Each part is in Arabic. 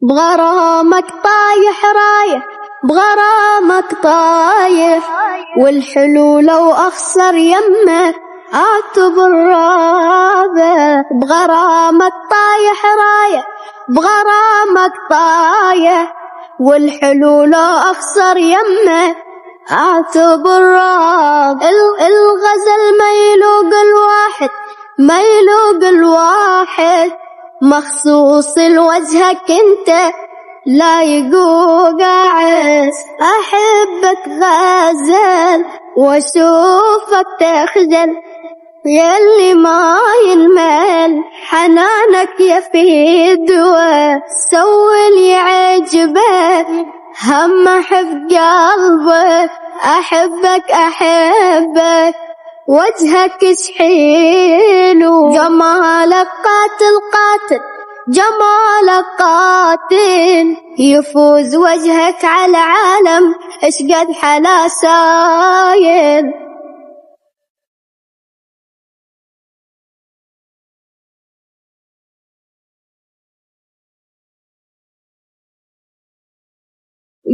بغرامك طايح رايح، بغرامك طايح، والحلو لو أخسر يمه أعتبر رابح. بغرامك طايح رايح، بغرامك طايح، والحلو لو أخسر يمه أعتبر رابح. الغزل ما يلوق الواحد، ما يلوق الواحد، مخصوص لوجهك انت لا يقوق عز. احبك غزل واشوفك تخجل، ياللي ما ينمل حنانك يفيد وسوي اللي يعجبك. هم احب قلبك، احبك احبك، وجهك حلو، جمالك قاتل قاتل، جمالك قاتل، يفوز وجهك على العالم اشقد حلا سايل.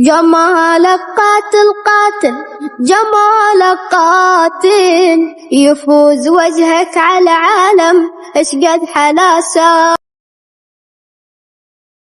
جمالك قاتل قاتل، جمالك قاتل، يفوز وجهك على العالم اشقد حلا سايل.